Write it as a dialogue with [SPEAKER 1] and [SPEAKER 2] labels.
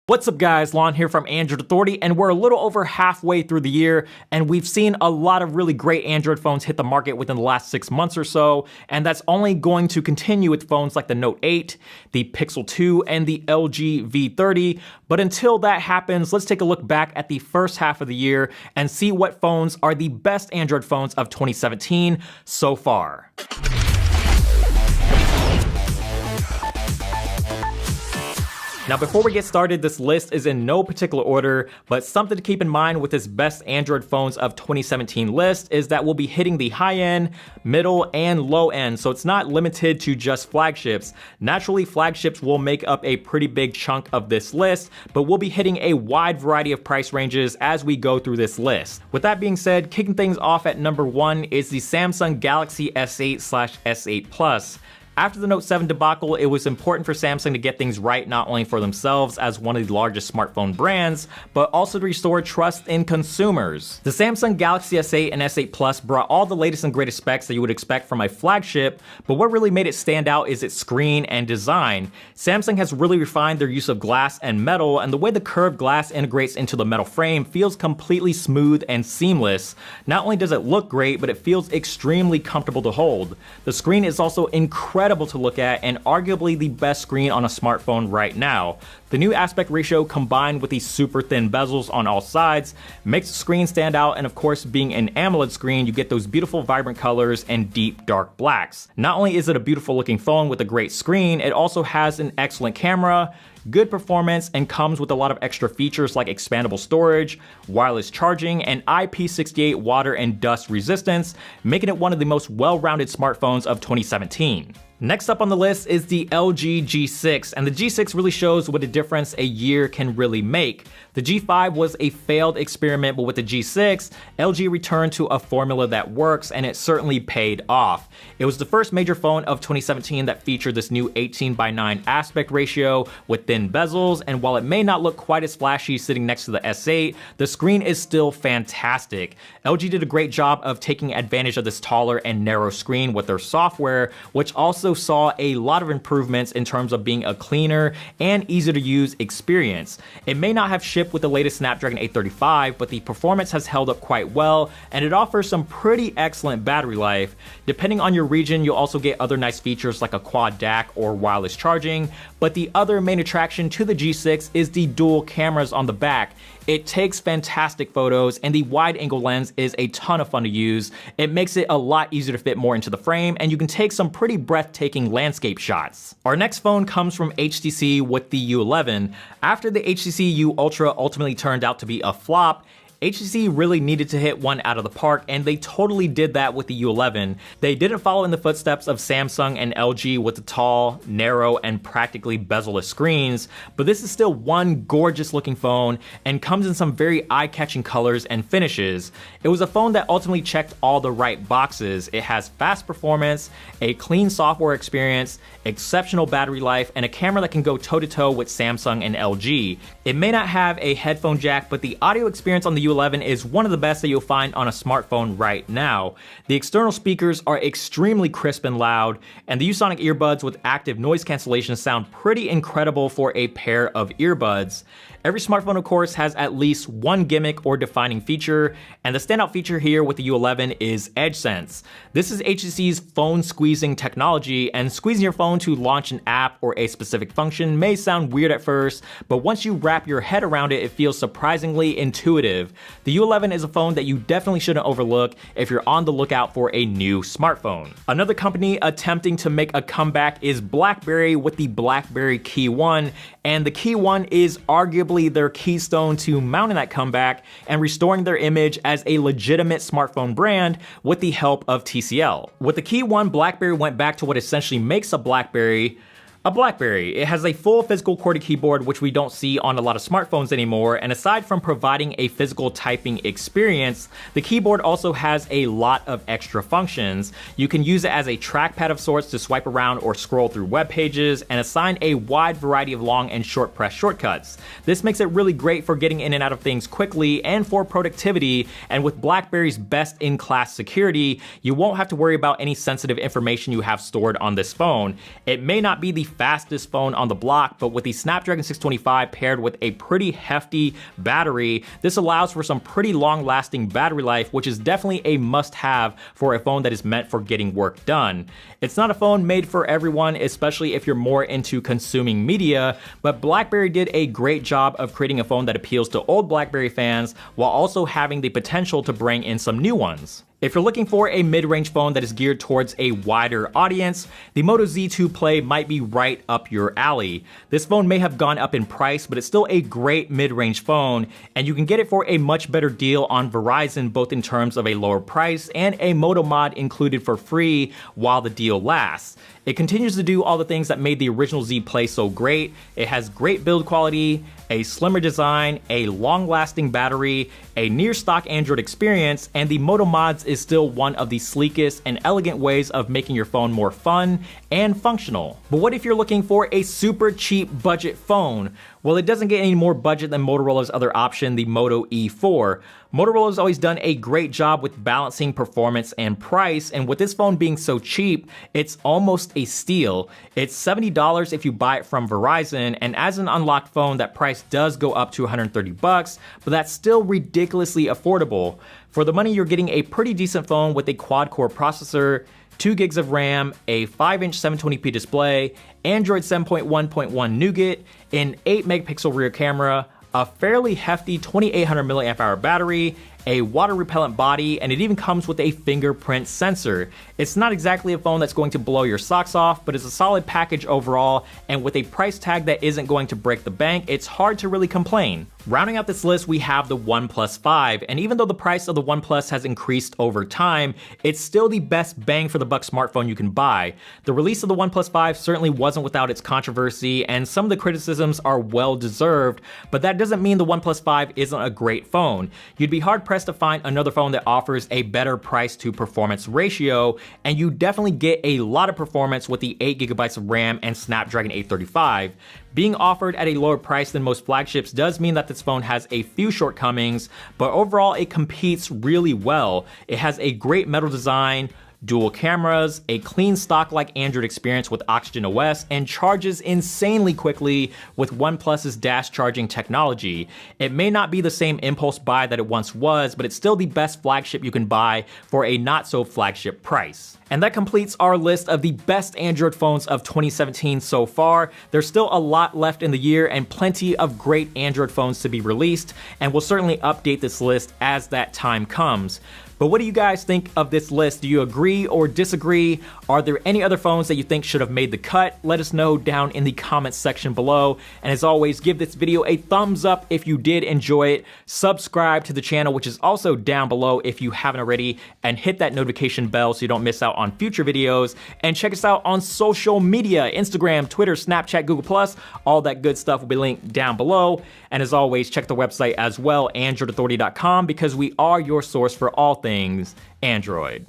[SPEAKER 1] What's up guys, Lon here from Android Authority, and we're a little over halfway through the year, and we've seen a lot of really great Android phones hit the market within the last 6 months or so, and that's only going to continue with phones like the Note 8, the Pixel 2, and the LG V30. But until that happens, let's take a look back at the first half of the year and see what phones are the best Android phones of 2017 so far. Now before we get started, this list is in no particular order, but something to keep in mind with this best Android phones of 2017 list is that we'll be hitting the high end, middle, and low end, so it's not limited to just flagships. Naturally, flagships will make up a pretty big chunk of this list, but we'll be hitting a wide variety of price ranges as we go through this list. With that being said, kicking things off at number 1 is the Samsung Galaxy S8/S8 Plus. After the Note 7 debacle, it was important for Samsung to get things right not only for themselves as one of the largest smartphone brands, but also to restore trust in consumers. The Samsung Galaxy S8 and S8 Plus brought all the latest and greatest specs that you would expect from a flagship, but what really made it stand out is its screen and design. Samsung has really refined their use of glass and metal, and the way the curved glass integrates into the metal frame feels completely smooth and seamless. Not only does it look great, but it feels extremely comfortable to hold. The screen is also incredible to look at and arguably the best screen on a smartphone right now. The new aspect ratio combined with these super thin bezels on all sides makes the screen stand out, and of course being an AMOLED screen, you get those beautiful vibrant colors and deep dark blacks. Not only is it a beautiful looking phone with a great screen, it also has an excellent camera, good performance, and comes with a lot of extra features like expandable storage, wireless charging, and IP68 water and dust resistance, making it one of the most well-rounded smartphones of 2017. Next up on the list is the LG G6, and the G6 really shows what a difference a year can really make. The G5 was a failed experiment, but with the G6, LG returned to a formula that works, and it certainly paid off. It was the first major phone of 2017 that featured this new 18:9 aspect ratio with thin bezels, and while it may not look quite as flashy sitting next to the S8, the screen is still fantastic. LG did a great job of taking advantage of this taller and narrow screen with their software, which also saw a lot of improvements in terms of being a cleaner and easier to use experience. It may not have shipped with the latest Snapdragon 835, but the performance has held up quite well, and it offers some pretty excellent battery life. Depending on your region, you'll also get other nice features like a quad DAC or wireless charging, but the other main attraction to the G6 is the dual cameras on the back. It takes fantastic photos, and the wide-angle lens is a ton of fun to use. It makes it a lot easier to fit more into the frame, and you can take some pretty breathtaking landscape shots. Our next phone comes from HTC with the U11. After the HTC U Ultra ultimately turned out to be a flop, HTC really needed to hit one out of the park, and they totally did that with the U11. They didn't follow in the footsteps of Samsung and LG with the tall, narrow, and practically bezel-less screens, but this is still one gorgeous looking phone and comes in some very eye-catching colors and finishes. It was a phone that ultimately checked all the right boxes. It has fast performance, a clean software experience, exceptional battery life, and a camera that can go toe-to-toe with Samsung and LG. It may not have a headphone jack, but the audio experience on the U11 is one of the best that you'll find on a smartphone right now. The external speakers are extremely crisp and loud, and the ViewSonic earbuds with active noise cancellation sound pretty incredible for a pair of earbuds. Every smartphone, of course, has at least one gimmick or defining feature, and the standout feature here with the U11 is EdgeSense. This is HTC's phone squeezing technology, and squeezing your phone to launch an app or a specific function may sound weird at first, but once you wrap your head around it, it feels surprisingly intuitive. The U11 is a phone that you definitely shouldn't overlook if you're on the lookout for a new smartphone. Another company attempting to make a comeback is BlackBerry with the BlackBerry Key 1, and the Key 1 is arguably their keystone to mounting that comeback and restoring their image as a legitimate smartphone brand with the help of TCL. With the Key 1, BlackBerry went back to what essentially makes a BlackBerry. It has a full physical QWERTY keyboard, which we don't see on a lot of smartphones anymore, and aside from providing a physical typing experience, the keyboard also has a lot of extra functions. You can use it as a trackpad of sorts to swipe around or scroll through web pages, and assign a wide variety of long and short press shortcuts. This makes it really great for getting in and out of things quickly and for productivity, and with BlackBerry's best-in-class security, you won't have to worry about any sensitive information you have stored on this phone. It may not be the fastest phone on the block, but with the Snapdragon 625 paired with a pretty hefty battery, this allows for some pretty long-lasting battery life, which is definitely a must-have for a phone that is meant for getting work done. It's not a phone made for everyone, especially if you're more into consuming media, but BlackBerry did a great job of creating a phone that appeals to old BlackBerry fans while also having the potential to bring in some new ones. If you're looking for a mid-range phone that is geared towards a wider audience, the Moto Z2 Play might be right up your alley. This phone may have gone up in price, but it's still a great mid-range phone, and you can get it for a much better deal on Verizon, both in terms of a lower price and a Moto Mod included for free while the deal lasts. It continues to do all the things that made the original Z Play so great. It has great build quality, a slimmer design, a long-lasting battery, a near-stock Android experience, and the Moto Mods is still one of the sleekest and elegant ways of making your phone more fun and functional. But what if you're looking for a super cheap budget phone? Well, it doesn't get any more budget than Motorola's other option, the Moto E4. Motorola's always done a great job with balancing performance and price, and with this phone being so cheap, it's almost a steal. It's $70 if you buy it from Verizon, and as an unlocked phone, that price does go up to $130, but that's still ridiculously affordable. For the money, you're getting a pretty decent phone with a quad-core processor, 2 gigs of RAM, a 5-inch 720p display, Android 7.1.1 Nougat, an 8-megapixel rear camera, a fairly hefty 2800 mAh battery, a water-repellent body, and it even comes with a fingerprint sensor. It's not exactly a phone that's going to blow your socks off, but it's a solid package overall, and with a price tag that isn't going to break the bank, it's hard to really complain. Rounding out this list, we have the OnePlus 5, and even though the price of the OnePlus has increased over time, it's still the best bang for the buck smartphone you can buy. The release of the OnePlus 5 certainly wasn't without its controversy, and some of the criticisms are well deserved, but that doesn't mean the OnePlus 5 isn't a great phone. You'd be hard-pressed to find another phone that offers a better price to performance ratio, and you definitely get a lot of performance with the 8GB of RAM and Snapdragon 835. Being offered at a lower price than most flagships does mean that this phone has a few shortcomings, but overall it competes really well. It has a great metal design, dual cameras, a clean stock-like Android experience with Oxygen OS, and charges insanely quickly with OnePlus's dash charging technology. It may not be the same impulse buy that it once was, but it's still the best flagship you can buy for a not-so-flagship price. And that completes our list of the best Android phones of 2017 so far. There's still a lot left in the year and plenty of great Android phones to be released, and we'll certainly update this list as that time comes. But what do you guys think of this list? Do you agree or disagree? Are there any other phones that you think should have made the cut? Let us know down in the comments section below. And as always, give this video a thumbs up if you did enjoy it. Subscribe to the channel, which is also down below if you haven't already, and hit that notification bell so you don't miss out on future videos. And check us out on social media, Instagram, Twitter, Snapchat, Google+. All that good stuff will be linked down below. And as always, check the website as well, AndroidAuthority.com, because we are your source for all things Android.